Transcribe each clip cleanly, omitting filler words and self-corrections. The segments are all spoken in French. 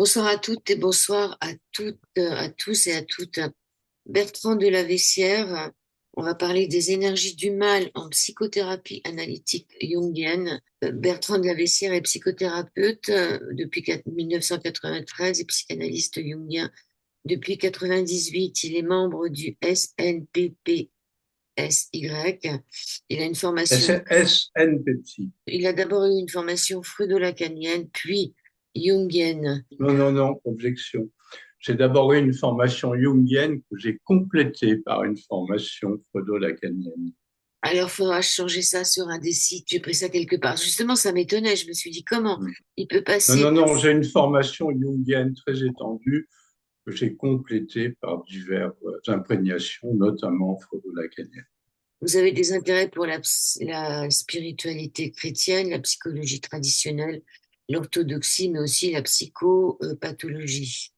Bonsoir à toutes et bonsoir à tous et à toutes. Bertrand de la Vessière, on va parler des énergies du mal en psychothérapie analytique jungienne. Bertrand de la Vessière est psychothérapeute depuis 1993 et psychanalyste jungien depuis 98. Il est membre du SNPPSY. Il a une formation, SNPpsy. il a d'abord eu une formation freudo-lacanienne, puis jungienne. Non, non, non, objection. J'ai d'abord eu une formation jungienne que j'ai complétée par une formation freudo-lacanienne. Alors, faudra changer ça sur un des sites. J'ai pris ça quelque part. Justement, ça m'étonnait. Je me suis dit, comment Hmm. il peut Non, passer. non, non, j'ai une formation jungienne très étendue que j'ai complétée par diverses imprégnations, notamment freudo-lacanienne. Vous avez des intérêts pour la spiritualité chrétienne, la psychologie traditionnelle, l'orthodoxie, mais aussi la psychopathologie.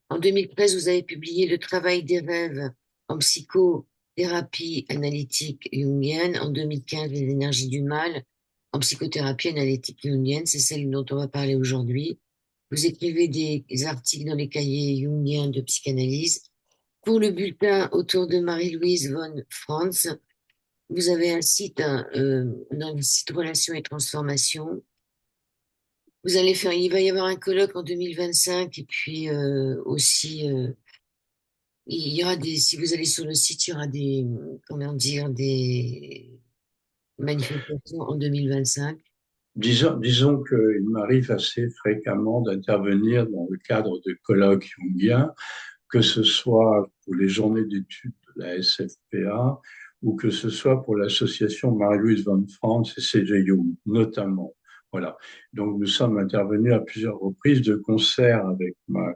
En 2013, vous avez publié Le travail des rêves en psychothérapie analytique jungienne. En 2015, Les énergies du mal en psychothérapie analytique jungienne. C'est celle dont on va parler aujourd'hui. Vous écrivez des articles dans les cahiers jungiens de psychanalyse. Pour le bulletin autour de Marie-Louise von Franz, vous avez un site, dans le site Relations et Transformation. Il va y avoir un colloque en 2025 et puis aussi, il y aura si vous allez sur le site, il y aura comment dire, des manifestations en 2025. Disons qu'il m'arrive assez fréquemment d'intervenir dans le cadre de colloques jungiens, que ce soit pour les journées d'études de la SFPA ou que ce soit pour l'association Marie-Louise von Franz et C.G. Jung, notamment. Voilà. Donc, nous sommes intervenus à plusieurs reprises de concert avec ma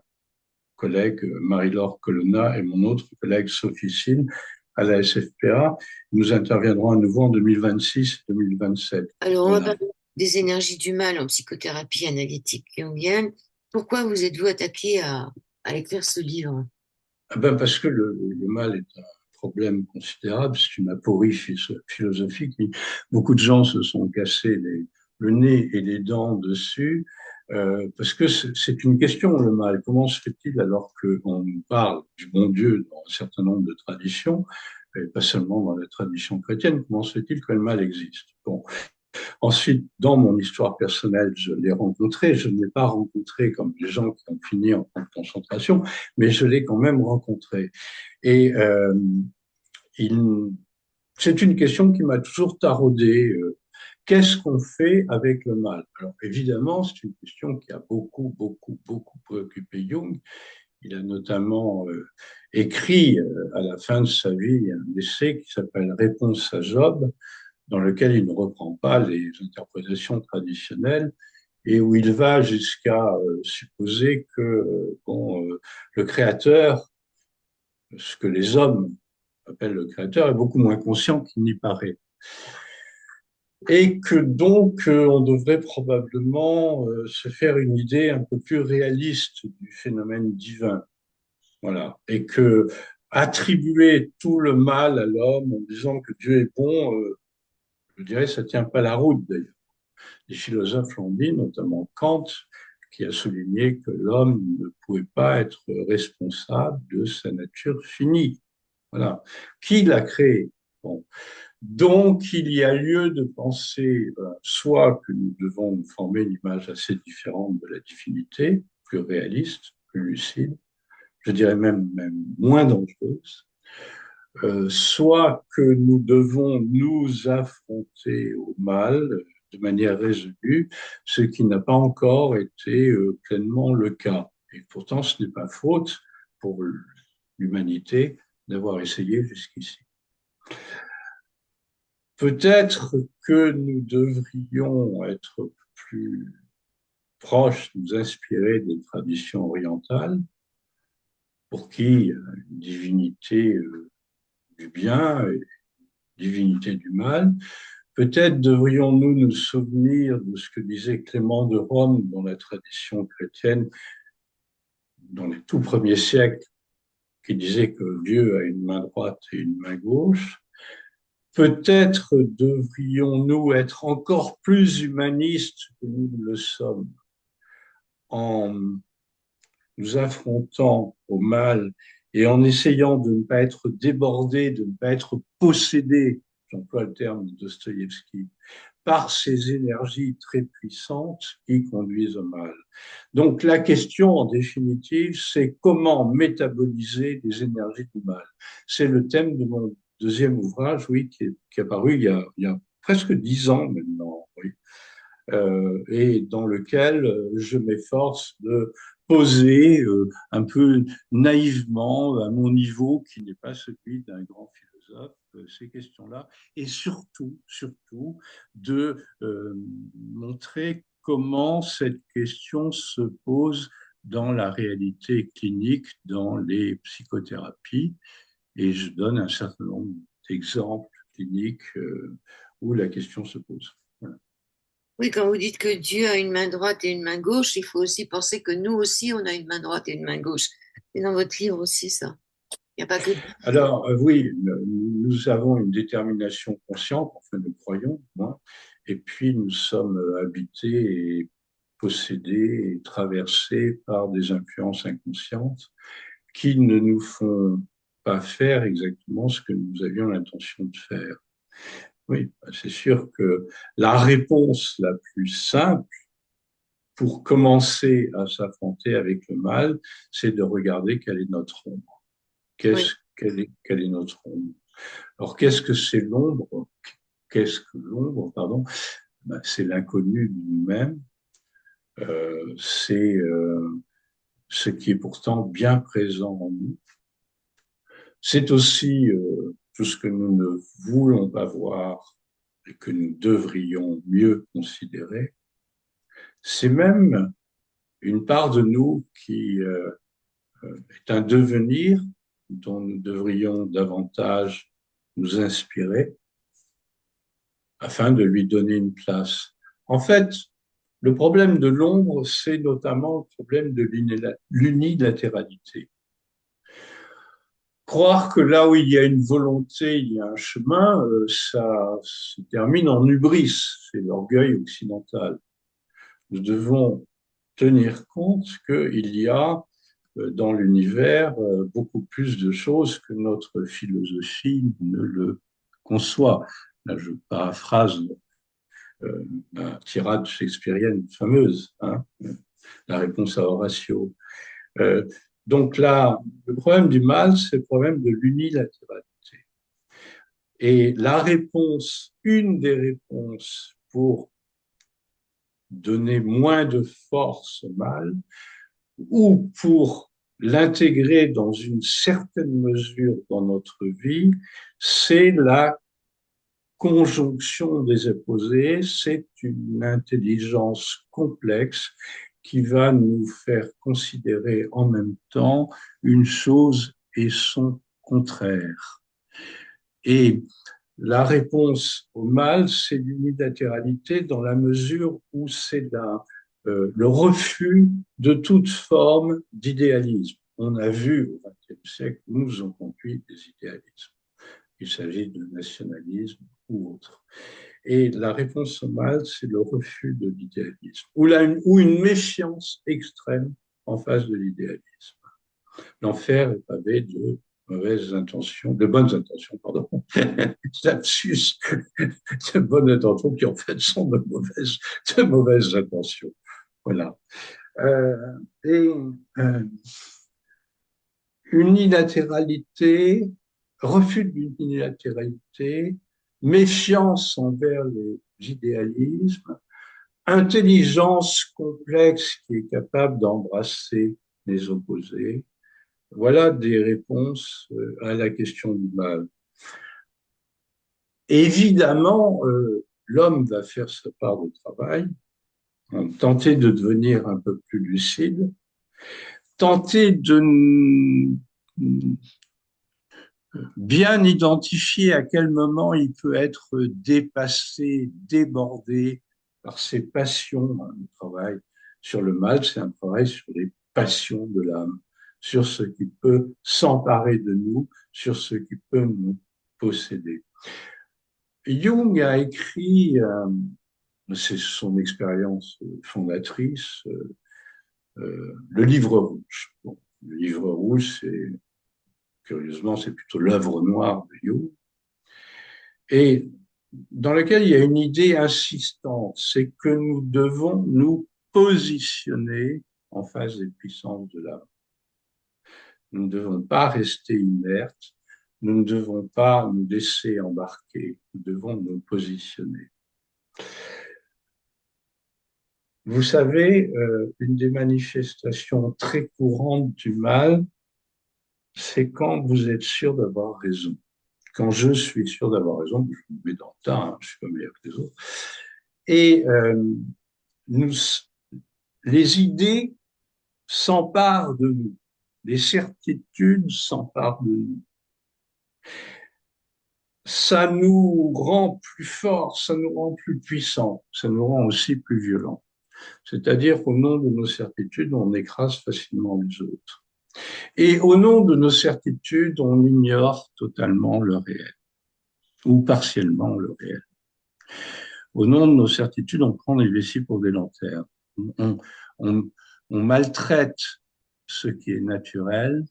collègue Marie-Laure Colonna et mon autre collègue Sophie Sine à la SFPA. Nous interviendrons à nouveau en 2026-2027. Alors, on va Voilà. parler des énergies du mal en psychothérapie analytique jungienne. Pourquoi vous êtes-vous attaqué à écrire ce livre? Ah ben parce que le mal est un problème considérable, c'est une aporie philosophique. Beaucoup de gens se sont cassés le nez et les dents dessus, parce que c'est une question, le mal. Comment se fait-il alors qu'on nous parle du bon Dieu dans un certain nombre de traditions, et pas seulement dans la tradition chrétienne, comment se fait-il que le mal existe? Bon, ensuite, dans mon histoire personnelle, je l'ai rencontré. Je ne l'ai pas rencontré comme les gens qui ont fini en camp de concentration, mais je l'ai quand même rencontré. Et il, c'est une question qui m'a toujours taraudé. Qu'est-ce qu'on fait avec le mal? Alors évidemment, c'est une question qui a beaucoup, beaucoup, beaucoup préoccupé Jung. Il a notamment écrit à la fin de sa vie un essai qui s'appelle Réponse à Job, dans lequel il ne reprend pas les interprétations traditionnelles et où il va jusqu'à supposer que le créateur, ce que les hommes appellent le créateur, est beaucoup moins conscient qu'il n'y paraît. Et que donc on devrait probablement se faire une idée un peu plus réaliste du phénomène divin. Voilà. Et que attribuer tout le mal à l'homme en disant que Dieu est bon, je dirais, ça tient pas la route d'ailleurs. Les philosophes l'ont dit, notamment Kant, qui a souligné que l'homme ne pouvait pas être responsable de sa nature finie. Voilà. Qui l'a créé? Bon. Donc, il y a lieu de penser soit que nous devons nous former une image assez différente de la divinité, plus réaliste, plus lucide, je dirais même moins dangereuse, soit que nous devons nous affronter au mal de manière résolue, ce qui n'a pas encore été pleinement le cas. Et pourtant, ce n'est pas faute pour l'humanité d'avoir essayé jusqu'ici. Peut-être que nous devrions être plus proches, nous inspirer des traditions orientales, pour qui une divinité du bien et divinité du mal. Peut-être devrions-nous nous souvenir de ce que disait Clément de Rome dans la tradition chrétienne dans les tout premiers siècles, qui disait que Dieu a une main droite et une main gauche. Peut-être devrions-nous être encore plus humanistes que nous le sommes en nous affrontant au mal et en essayant de ne pas être débordés, de ne pas être possédés, j'emploie le terme de Dostoïevski, par ces énergies très puissantes qui conduisent au mal. Donc la question, en définitive, c'est comment métaboliser les énergies du mal. C'est le thème de mon deuxième ouvrage, oui, qui est apparu il y a presque 10 ans maintenant, oui, et dans lequel je m'efforce de poser un peu naïvement, à mon niveau, qui n'est pas celui d'un grand philosophe, ces questions-là, et surtout, de montrer comment cette question se pose dans la réalité clinique, dans les psychothérapies, et je donne un certain nombre d'exemples cliniques où la question se pose. Voilà. Oui, quand vous dites que Dieu a une main droite et une main gauche, il faut aussi penser que nous aussi, on a une main droite et une main gauche. C'est dans votre livre aussi, ça. Il n'y a pas que Dieu. Alors, oui, nous avons une détermination consciente, enfin nous croyons, moi, et puis nous sommes habités et possédés et traversés par des influences inconscientes qui ne nous font pas faire exactement ce que nous avions l'intention de faire. Oui, c'est sûr que la réponse la plus simple pour commencer à s'affronter avec le mal, c'est de regarder quelle est notre ombre. Oui, Quelle est notre ombre? Alors, qu'est-ce que c'est l'ombre? Qu'est-ce que l'ombre, pardon? Ben, c'est l'inconnu de nous-mêmes. C'est ce qui est pourtant bien présent en nous. C'est aussi tout ce que nous ne voulons pas voir et que nous devrions mieux considérer. C'est même une part de nous qui est un devenir dont nous devrions davantage nous inspirer afin de lui donner une place. En fait, le problème de l'ombre, c'est notamment le problème de l'unilatéralité. Croire que là où il y a une volonté, il y a un chemin, ça se termine en hubris, c'est l'orgueil occidental. Nous devons tenir compte qu'il y a dans l'univers beaucoup plus de choses que notre philosophie ne le conçoit. Là, je paraphrase la tirade shakespearienne fameuse, hein, la réponse à Horatio. Euh, donc là, le problème du mal, c'est le problème de l'unilatéralité. Et la réponse, une des réponses pour donner moins de force au mal, ou pour l'intégrer dans une certaine mesure dans notre vie, c'est la conjonction des opposés, c'est une intelligence complexe qui va nous faire considérer en même temps une chose et son contraire. Et la réponse au mal, c'est l'unilatéralité dans la mesure où c'est le refus de toute forme d'idéalisme. On a vu au XXe siècle où nous ont conduit des idéalismes. Il s'agit de nationalisme ou autre. Et la réponse au mal, c'est le refus de l'idéalisme ou une méfiance extrême en face de l'idéalisme. L'enfer est pavé de mauvaises intentions, de bonnes intentions, pardon, lapsus, de bonnes intentions qui en fait sont de mauvaises intentions. Voilà. Euh, et euh, unilatéralité, refus de l'unilatéralité, méfiance envers les idéalismes, intelligence complexe qui est capable d'embrasser les opposés. Voilà des réponses à la question du mal. Évidemment, l'homme va faire sa part de travail, tenter de devenir un peu plus lucide, tenter de bien identifier à quel moment il peut être dépassé, débordé par ses passions. Le travail sur le mal, c'est un travail sur les passions de l'âme, sur ce qui peut s'emparer de nous, sur ce qui peut nous posséder. Jung a écrit, c'est son expérience fondatrice, le livre rouge. Bon, le livre rouge, curieusement, c'est plutôt l'œuvre noire de Jung, et dans lequel il y a une idée insistante, c'est que nous devons nous positionner en face des puissances de l'âme. Nous ne devons pas rester inertes, nous ne devons pas nous laisser embarquer, nous devons nous positionner. Vous savez, une des manifestations très courantes du mal, c'est quand vous êtes sûr d'avoir raison. Quand je suis sûr d'avoir raison, je me mets dans le tas, hein, je suis pas meilleur que les autres. Et nous, les idées s'emparent de nous, les certitudes s'emparent de nous. Ça nous rend plus forts, ça nous rend plus puissants, ça nous rend aussi plus violents. C'est-à-dire qu'au nom de nos certitudes, on écrase facilement les autres. Et au nom de nos certitudes, on ignore totalement le réel, ou partiellement le réel. Au nom de nos certitudes, on prend les vessies pour des lanternes. On, on, on maltraite ce qui est naturel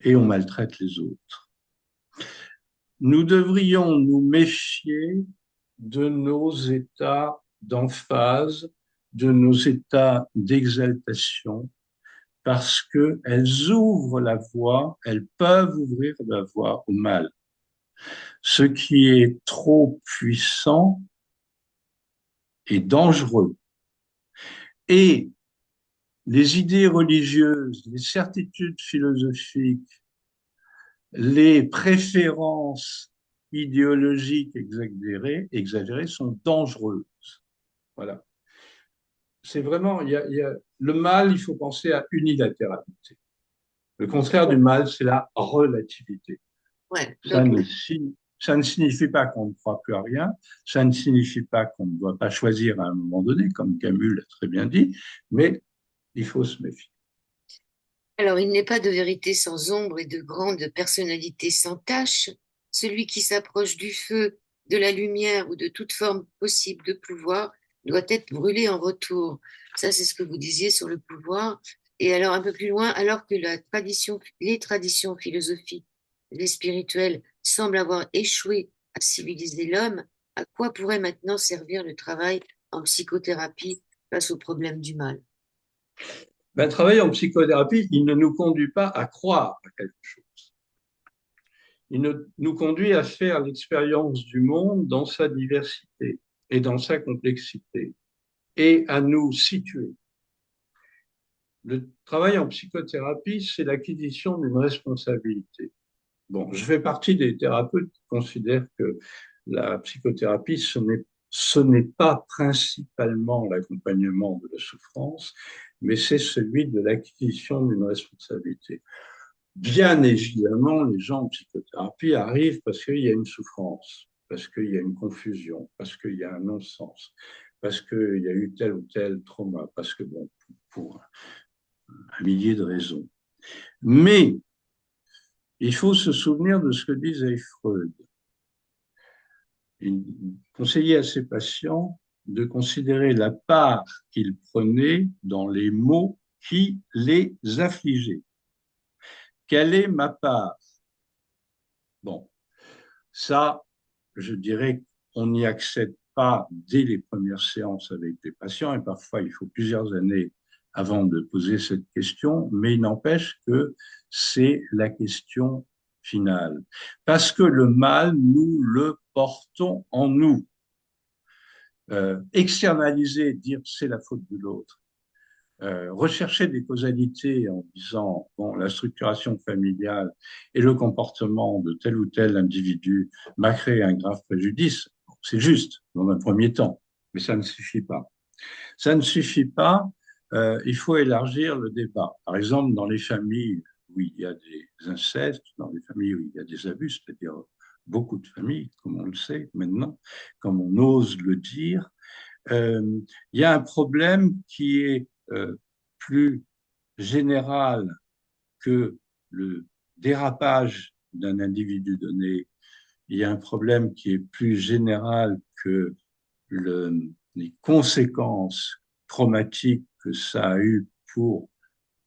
et on maltraite les autres. Nous devrions nous méfier de nos états d'emphase, de nos états d'exaltation, parce qu'elles ouvrent la voie, elles peuvent ouvrir la voie au mal. Ce qui est trop puissant est dangereux. Et les idées religieuses, les certitudes philosophiques, les préférences idéologiques exagérées sont dangereuses. Voilà. C'est vraiment, le mal, il faut penser à unilatéralité. Le contraire du mal, c'est la relativité. Ouais, Ça donc, ne, ça ne signifie pas qu'on ne croit plus à rien, ça ne signifie pas qu'on ne doit pas choisir à un moment donné, comme Camus l'a très bien dit, mais il faut se méfier. alors, il n'est pas de vérité sans ombre et de grande personnalité sans tache. Celui qui s'approche du feu, de la lumière ou de toute forme possible de pouvoir doit être brûlé en retour. Ça, c'est ce que vous disiez sur le pouvoir. Et alors, un peu plus loin, alors que les traditions philosophiques, les spirituelles semblent avoir échoué à civiliser l'homme, à quoi pourrait maintenant servir le travail en psychothérapie face au problème du mal? Ben, travailler en psychothérapie, il ne nous conduit pas à croire à quelque chose. Il nous conduit à faire l'expérience du monde dans sa diversité et dans sa complexité et à nous situer. Le travail en psychothérapie, c'est l'acquisition d'une responsabilité. Bon, je fais partie des thérapeutes qui considèrent que la psychothérapie, ce n'est pas principalement l'accompagnement de la souffrance, mais c'est celui de l'acquisition d'une responsabilité. Bien évidemment, les gens en psychothérapie arrivent parce qu'il y a une souffrance, parce qu'il y a une confusion, parce qu'il y a un non-sens, parce qu'il y a eu tel ou tel trauma, parce que, bon, pour un millier de raisons. Mais il faut se souvenir de ce que disait Freud. Il conseillait à ses patients de considérer la part qu'ils prenaient dans les maux qui les affligeaient. Quelle est ma part? Bon, ça, je dirais qu'on n'y accède pas dès les premières séances avec les patients, et parfois il faut plusieurs années avant de poser cette question, mais il n'empêche que c'est la question finale. Parce que le mal, nous le portons en nous. Externaliser, dire c'est la faute de l'autre, rechercher des causalités en disant bon, la structuration familiale et le comportement de tel ou tel individu m'a créé un grave préjudice, c'est juste dans un premier temps, mais ça ne suffit pas. Ça ne suffit pas, il faut élargir le débat. Par exemple, dans les familles où il y a des incestes, dans les familles où il y a des abus, c'est-à-dire beaucoup de familles, comme on le sait maintenant, comme on ose le dire, il y a un problème qui est plus général que le dérapage d'un individu donné. Il y a un problème qui est plus général que les conséquences traumatiques que ça a eu pour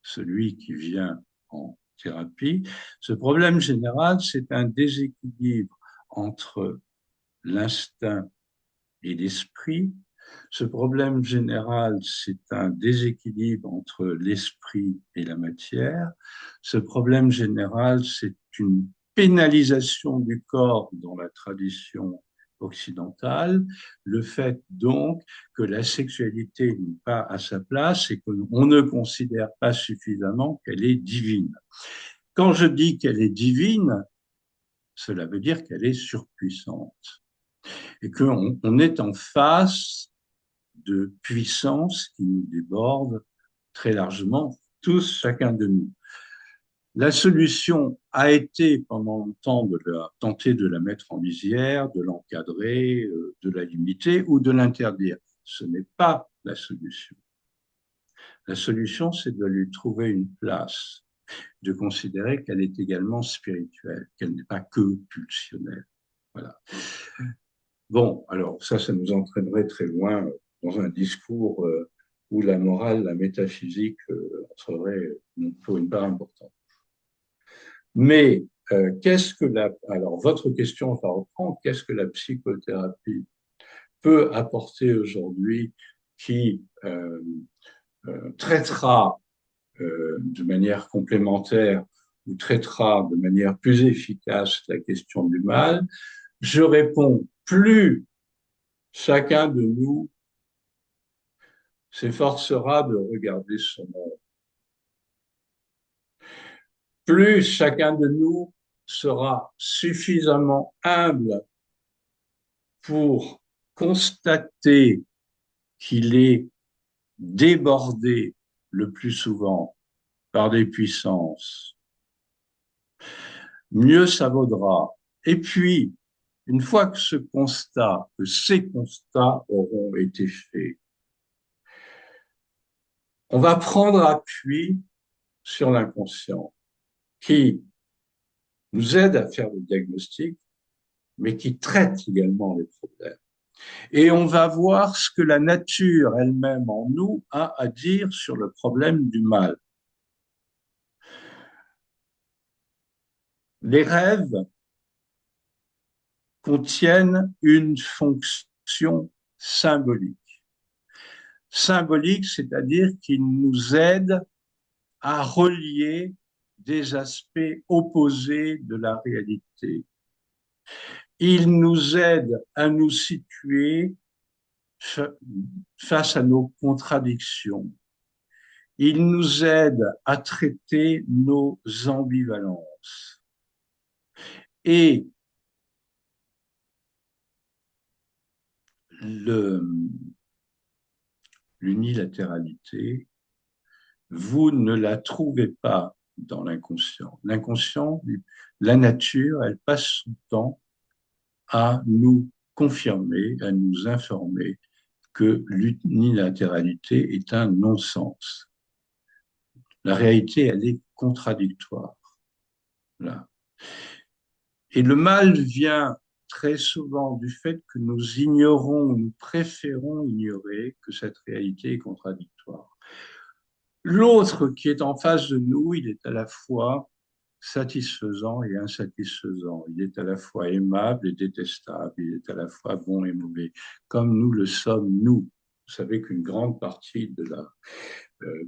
celui qui vient en thérapie. Ce problème général, c'est un déséquilibre entre l'instinct et l'esprit. Ce problème général, c'est un déséquilibre entre l'esprit et la matière. Ce problème général, c'est une pénalisation du corps dans la tradition occidentale, le fait donc que la sexualité n'est pas à sa place et qu'on ne considère pas suffisamment qu'elle est divine. Quand je dis qu'elle est divine, cela veut dire qu'elle est surpuissante et qu'on est en face de puissance qui nous déborde très largement, tous, chacun de nous. La solution a été pendant longtemps de tenter de la mettre en lisière, de l'encadrer, de la limiter ou de l'interdire. Ce n'est pas la solution. La solution, c'est de lui trouver une place, de considérer qu'elle est également spirituelle, qu'elle n'est pas que pulsionnelle. Voilà. Bon, alors ça nous entraînerait très loin dans un discours où la morale, la métaphysique entrerait pour une part importante. Mais qu'est-ce que alors votre question, ça reprend, qu'est-ce que la psychothérapie peut apporter aujourd'hui qui traitera de manière complémentaire ou traitera de manière plus efficace la question du mal? Je réponds, plus chacun de nous s'efforcera de regarder son monde, plus chacun de nous sera suffisamment humble pour constater qu'il est débordé le plus souvent par des puissances, mieux ça vaudra. Et puis, une fois que que ces constats auront été faits, on va prendre appui sur l'inconscient qui nous aide à faire le diagnostic, mais qui traite également les problèmes. Et on va voir ce que la nature elle-même en nous a à dire sur le problème du mal. Les rêves contiennent une fonction symbolique. Symbolique, c'est-à-dire qu'ils nous aident à relier des aspects opposés de la réalité. Ils nous aident à nous situer face à nos contradictions. Ils nous aident à traiter nos ambivalences. Et l'unilatéralité, vous ne la trouvez pas dans l'inconscient. L'inconscient, la nature, elle passe son temps à nous confirmer, à nous informer que l'unilatéralité est un non-sens. La réalité, elle est contradictoire. Là. Et le mal vient très souvent du fait que nous ignorons, nous préférons ignorer que cette réalité est contradictoire. L'autre qui est en face de nous, il est à la fois satisfaisant et insatisfaisant. Il est à la fois aimable et détestable. Il est à la fois bon et mauvais, comme nous le sommes nous. Vous savez qu'une grande partie de la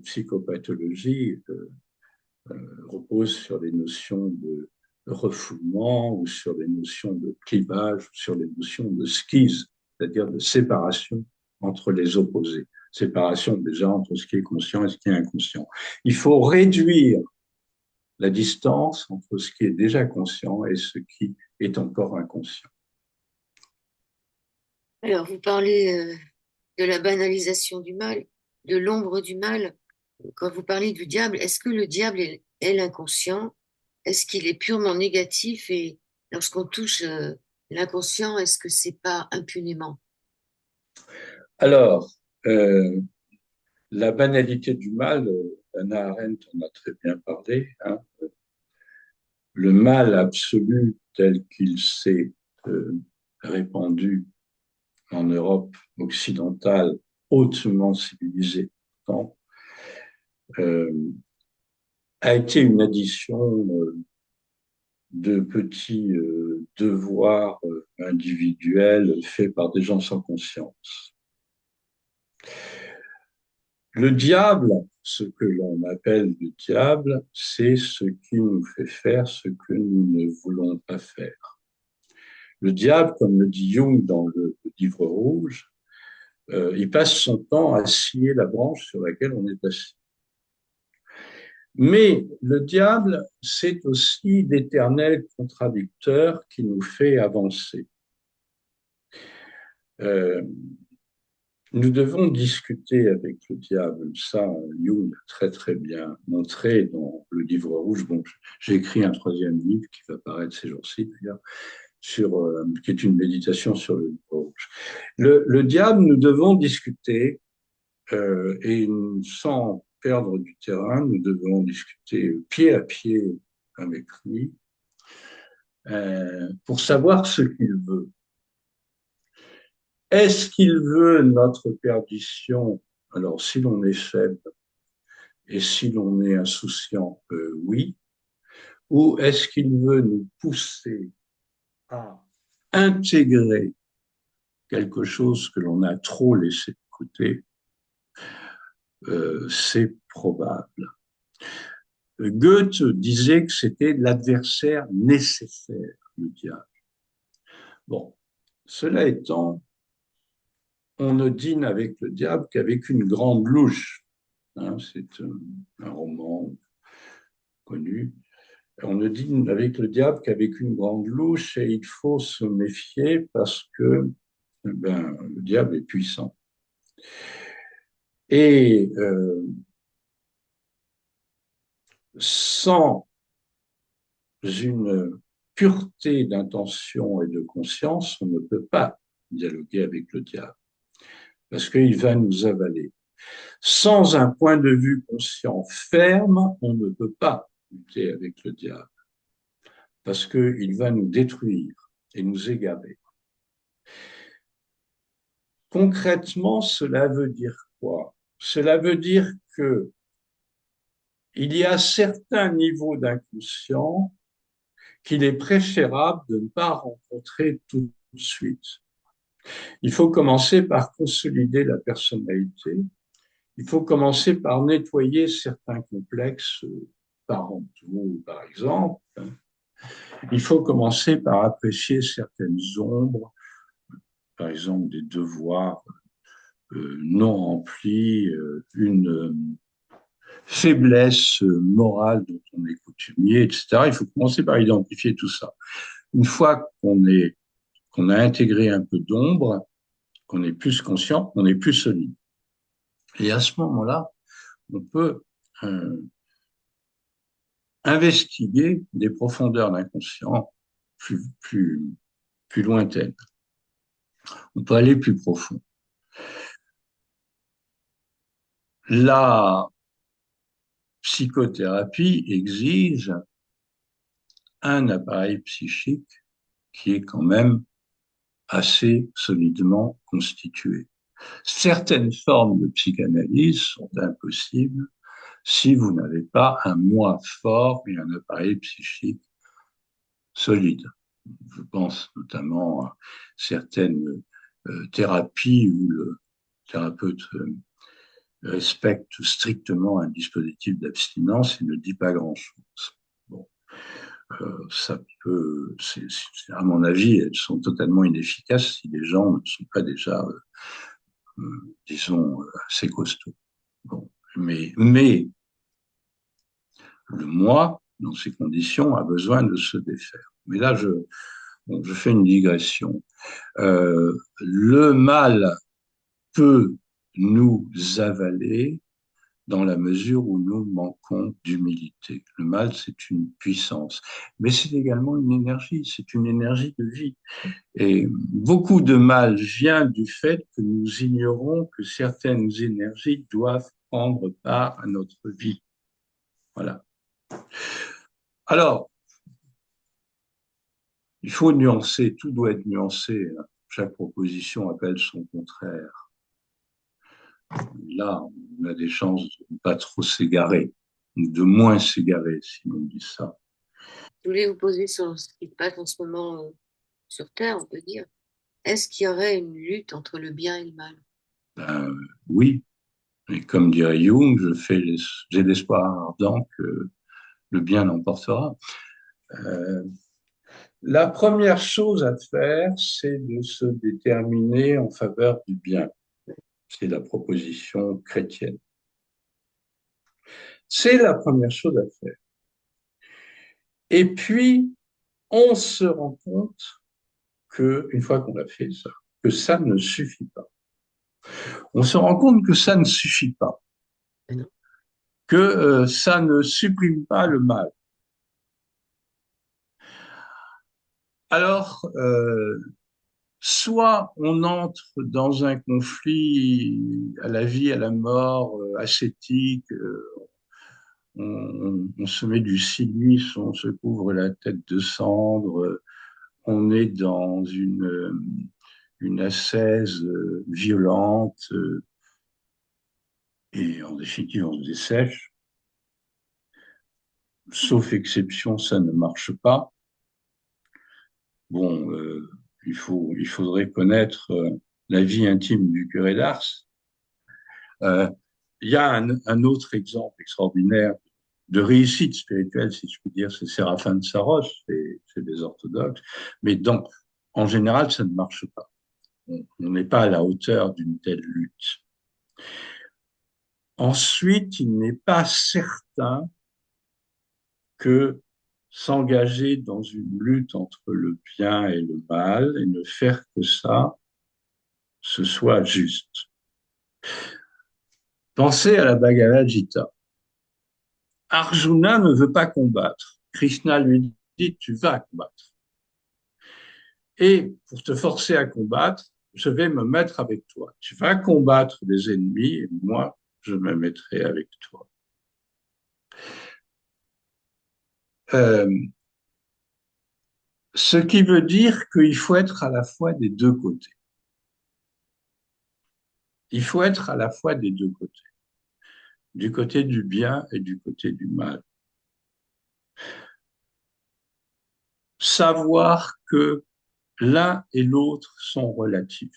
psychopathologie repose sur les notions de refoulement ou sur des notions de clivage, sur les notions de schise, c'est-à-dire de séparation entre les opposés. Séparation déjà entre ce qui est conscient et ce qui est inconscient. Il faut réduire la distance entre ce qui est déjà conscient et ce qui est encore inconscient. Alors, vous parlez de la banalisation du mal, de l'ombre du mal. Quand vous parlez du diable, est-ce que le diable est l'inconscient? Est-ce qu'il est purement négatif? Et lorsqu'on touche l'inconscient, est-ce que c'est pas impunément? Alors, la banalité du mal, Hannah Arendt en a très bien parlé, hein. Le mal absolu tel qu'il s'est répandu en Europe occidentale, hautement civilisée, euh, a été une addition de petits devoirs individuels faits par des gens sans conscience. Le diable, ce que l'on appelle le diable, c'est ce qui nous fait faire ce que nous ne voulons pas faire. Le diable, comme le dit Jung dans le livre rouge, il passe son temps à scier la branche sur laquelle on est assis. Mais le diable, c'est aussi l'éternel contradicteur qui nous fait avancer. Euh, Nous devons discuter avec le diable. Ça, Jung l'a très très bien montré dans le livre rouge. Bon, j'ai écrit un troisième livre qui va paraître ces jours-ci, d'ailleurs, qui est une méditation sur le livre rouge. Le diable, nous devons discuter, et sans perdre du terrain, nous devons discuter pied à pied avec lui, pour savoir ce qu'il veut. Est-ce qu'il veut notre perdition? Alors, si l'on est faible et si l'on est insouciant, oui. Ou est-ce qu'il veut nous pousser à intégrer quelque chose que l'on a trop laissé de côté? C'est probable. Goethe disait que c'était l'adversaire nécessaire, le diable. Bon, cela étant, on ne dîne avec le diable qu'avec une grande louche. Hein, c'est un roman connu. On ne dîne avec le diable qu'avec une grande louche et il faut se méfier parce que le diable est puissant. Et sans une pureté d'intention et de conscience, on ne peut pas dialoguer avec le diable parce qu'il va nous avaler. Sans un point de vue conscient ferme, on ne peut pas lutter avec le diable parce qu'il va nous détruire et nous égarer. Concrètement, cela veut dire quoi? Cela veut dire que il y a certains niveaux d'inconscient qu'il est préférable de ne pas rencontrer tout de suite. Il faut commencer par consolider la personnalité. Il faut commencer par nettoyer certains complexes parentaux, par exemple. Il faut commencer par apprécier certaines ombres, par exemple des devoirs non remplis, une faiblesse morale dont on est coutumier, etc. Il faut commencer par identifier tout ça. Une fois qu'on a intégré un peu d'ombre, qu'on est plus conscient, on est plus solide. Et à ce moment-là, on peut investiguer des profondeurs d'inconscient plus lointaines. On peut aller plus profond. La psychothérapie exige un appareil psychique qui est quand même assez solidement constitué. Certaines formes de psychanalyse sont impossibles si vous n'avez pas un moi fort et un appareil psychique solide. Je pense notamment à certaines thérapies où le thérapeute respecte strictement un dispositif d'abstinence et ne dit pas grand-chose. Bon, ça peut, à mon avis, elles sont totalement inefficaces si les gens ne sont pas déjà, disons, assez costauds. Bon, mais le moi, dans ces conditions, a besoin de se défaire. Mais là, je fais une digression. Le mal peut nous avaler dans la mesure où nous manquons d'humilité. Le mal, c'est une puissance, mais c'est également une énergie, c'est une énergie de vie. Et beaucoup de mal vient du fait que nous ignorons que certaines énergies doivent prendre part à notre vie. Voilà. Alors, il faut nuancer, tout doit être nuancé. Chaque proposition appelle son contraire. Là, on a des chances de ne pas trop s'égarer, de moins s'égarer, si on dit ça. Je voulais vous poser sur ce qui se passe en ce moment sur Terre, on peut dire. Est-ce qu'il y aurait une lutte entre le bien et le mal? Ben, oui, et comme dirait Jung, j'ai l'espoir ardent que le bien l'emportera. Euh, la première chose à faire, c'est de se déterminer en faveur du bien. C'est la proposition chrétienne. C'est la première chose à faire. Et puis, on se rend compte que, une fois qu'on a fait ça, que ça ne suffit pas. On se rend compte que ça ne suffit pas, Ben non. que ça ne supprime pas le mal. Alors, soit on entre dans un conflit à la vie, à la mort, ascétique, on se met du silice, on se couvre la tête de cendre, on est dans une ascèse violente, et en définitive on se dessèche. Sauf exception, ça ne marche pas. Bon, il faudrait connaître la vie intime du curé d'Ars. Euh, il y a un autre exemple extraordinaire de réussite spirituelle, si je puis dire, c'est Séraphin de Saros, c'est des orthodoxes, mais en général, ça ne marche pas. On n'est pas à la hauteur d'une telle lutte. Ensuite, il n'est pas certain que s'engager dans une lutte entre le bien et le mal et ne faire que ça, ce soit juste. Pensez à la Bhagavad Gita. Arjuna ne veut pas combattre. Krishna lui dit, tu vas combattre. Et pour te forcer à combattre, je vais me mettre avec toi. Tu vas combattre des ennemis et moi, je me mettrai avec toi. Euh, Ce qui veut dire qu'il faut être à la fois des deux côtés. Il faut être à la fois des deux côtés, du côté du bien et du côté du mal. Savoir que l'un et l'autre sont relatifs.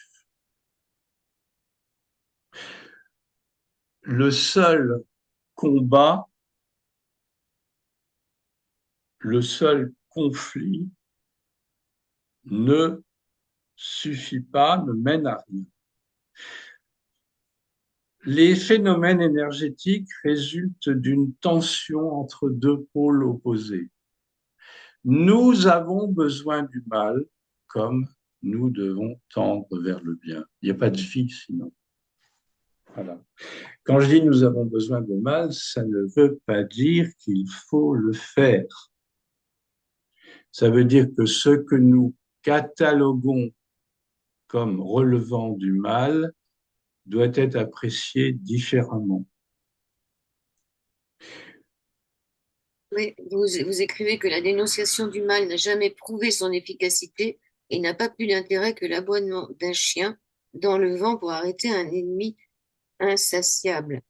Le seul combat, le seul conflit ne suffit pas, ne mène à rien. Les phénomènes énergétiques résultent d'une tension entre deux pôles opposés. Nous avons besoin du mal comme nous devons tendre vers le bien. Il n'y a pas de vie sinon. Voilà. Quand je dis nous avons besoin de mal, ça ne veut pas dire qu'il faut le faire. Ça veut dire que ce que nous cataloguons comme relevant du mal doit être apprécié différemment. Oui, vous écrivez que la dénonciation du mal n'a jamais prouvé son efficacité et n'a pas plus d'intérêt que l'aboiement d'un chien dans le vent pour arrêter un ennemi insatiable.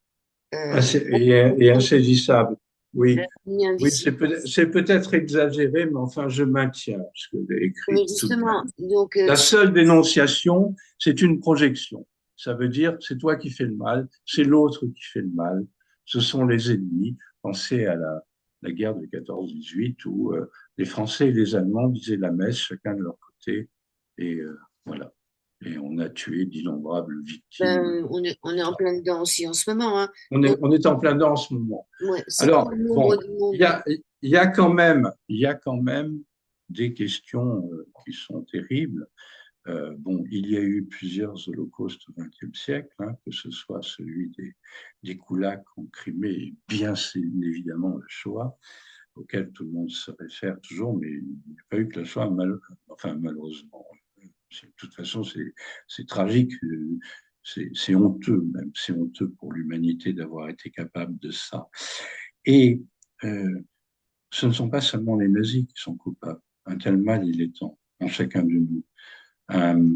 Et insaisissable. Oui, Ennemi oui, invisible. c'est peut-être exagéré, mais enfin, je maintiens ce que j'ai écrit Mais tout de même. justement, donc, La seule dénonciation, c'est une projection. Ça veut dire, c'est toi qui fais le mal, c'est l'autre qui fait le mal. Ce sont les ennemis. Pensez à la guerre de 14-18 où les Français et les Allemands disaient la messe, chacun de leur côté. Et voilà. Et on a tué d'innombrables victimes. ben, on est en plein dedans aussi en ce moment, hein. Donc, On est en plein dedans en ce moment. ouais, c'est quoi Alors, le nombre bon, du monde? il y a quand même des questions qui sont terribles. Bon, il y a eu plusieurs holocaustes au XXe siècle, hein, que ce soit celui des koulaks en Crimée, et bien c'est évidemment le Shoah, auquel tout le monde se réfère toujours, mais il n'y a pas eu que le Shoah, enfin malheureusement. De toute façon, c'est tragique, c'est honteux même, c'est honteux pour l'humanité d'avoir été capable de ça. Et ce ne sont pas seulement les nazis qui sont coupables. Un tel mal, il est en chacun de nous. Euh,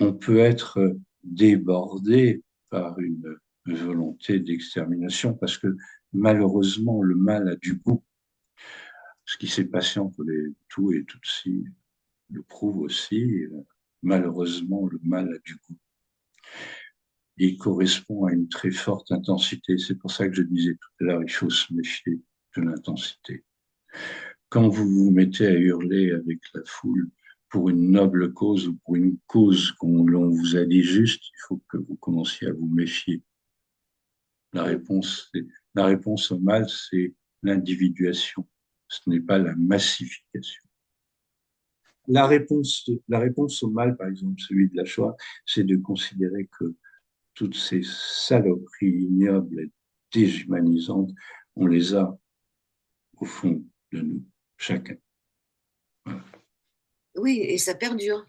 on peut être débordé par une volonté d'extermination, parce que malheureusement, le mal a du goût. Ce qui s'est passé entre les Hutus et Tutsis le prouve aussi. Malheureusement, le mal a du goût. Il correspond à une très forte intensité. C'est pour ça que je disais tout à l'heure, il faut se méfier de l'intensité. Quand vous vous mettez à hurler avec la foule pour une noble cause ou pour une cause l'on vous a dit juste, il faut que vous commenciez à vous méfier. La réponse au mal, c'est l'individuation. Ce n'est pas la massification. La réponse au mal, par exemple, celui de la Shoah, c'est de considérer que toutes ces saloperies ignobles et déshumanisantes, on les a au fond de nous, chacun. Voilà. Oui, et ça perdure.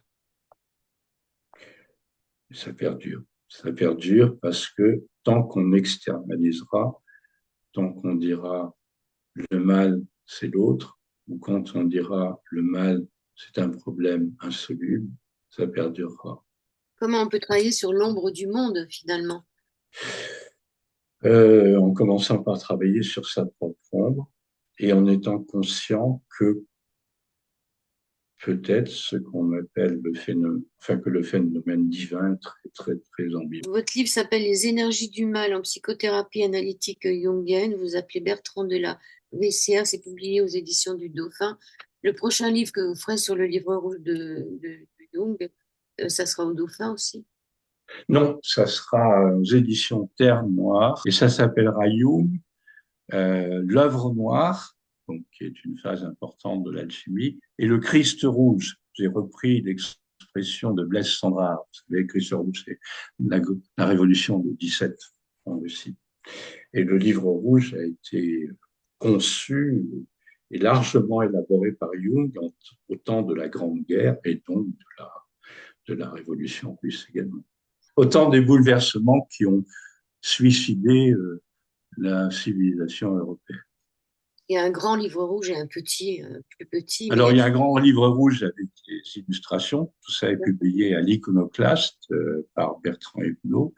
Et ça perdure. Ça perdure parce que tant qu'on externalisera, tant qu'on dira le mal, c'est l'autre, ou quand on dira le mal, c'est un problème insoluble, ça perdurera. Comment on peut travailler sur l'ombre du monde, finalement? En commençant par travailler sur sa propre ombre et en étant conscient que peut-être ce qu'on appelle le phénomène, enfin que le phénomène divin est très, très, très ambigu. Votre livre s'appelle Les énergies du mal en psychothérapie analytique jungienne. Vous appelez Bertrand de la VCR, c'est publié aux éditions du Dauphin. Le prochain livre que vous ferez sur le livre rouge de Jung, ça sera au Dauphin aussi. Non, ça sera aux éditions Terre Noire et ça s'appellera Jung, l'œuvre noire, donc, qui est une phase importante de l'alchimie, et le Christ rouge. J'ai repris l'expression de Blaise Cendrars. Vous savez, le Christ rouge, c'est la révolution de 17 en Russie. Et le livre rouge a été conçu et largement élaboré par Jung au temps de la Grande Guerre et donc de la Révolution russe également. Autant des bouleversements qui ont suicidé la civilisation européenne. Il y a un grand livre rouge et un petit, plus petit. Alors, il y a un grand livre rouge avec des illustrations. Tout ça est publié à l'Iconoclaste par Bertrand Evenot,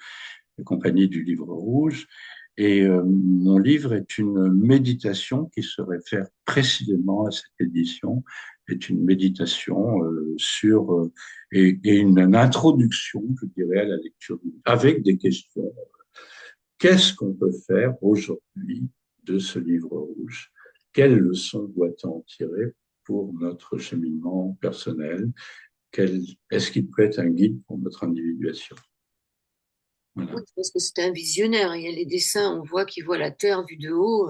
la compagnie du livre rouge. Et mon livre est une méditation qui se réfère précisément à cette édition, est une méditation sur et une introduction, je dirais, à la lecture avec des questions. Qu'est-ce qu'on peut faire aujourd'hui de ce livre rouge? Quelles leçons doit-on en tirer pour notre cheminement personnel? Est-ce qu'il peut être un guide pour notre individuation? Voilà. Oui, parce que c'était un visionnaire. Il y a les dessins, on voit qu'il voit la Terre vue de haut.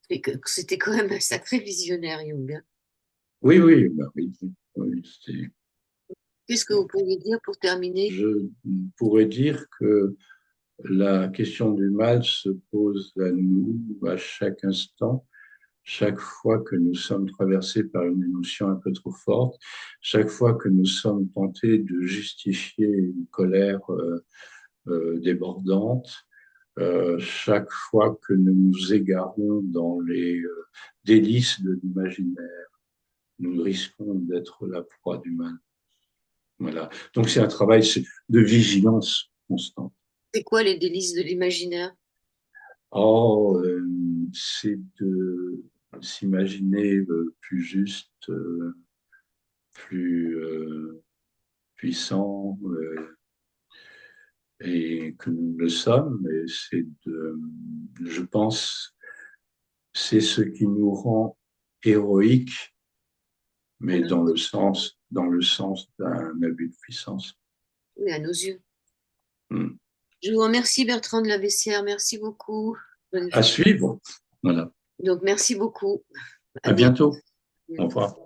Et que c'était quand même un sacré visionnaire, Jung, hein. Oui, oui, bah oui, oui, Qu'est-ce que vous pourriez dire pour terminer? je pourrais dire que la question du mal se pose à nous à chaque instant, chaque fois que nous sommes traversés par une émotion un peu trop forte, chaque fois que nous sommes tentés de justifier une colère débordante, chaque fois que nous nous égarons dans les délices de l'imaginaire, nous risquons d'être la proie du mal. Voilà. Donc c'est un travail de vigilance constante. C'est quoi les délices de l'imaginaire? Oh, c'est de s'imaginer plus juste, plus puissant, et que nous le sommes. Et je pense, c'est ce qui nous rend héroïques, mais dans le sens d'un abus de puissance. Oui, à nos yeux. Hmm. Je vous remercie, Bertrand de la VCR. Merci beaucoup. À suivre. Voilà. Donc, merci beaucoup. À À bientôt. bientôt. Au revoir.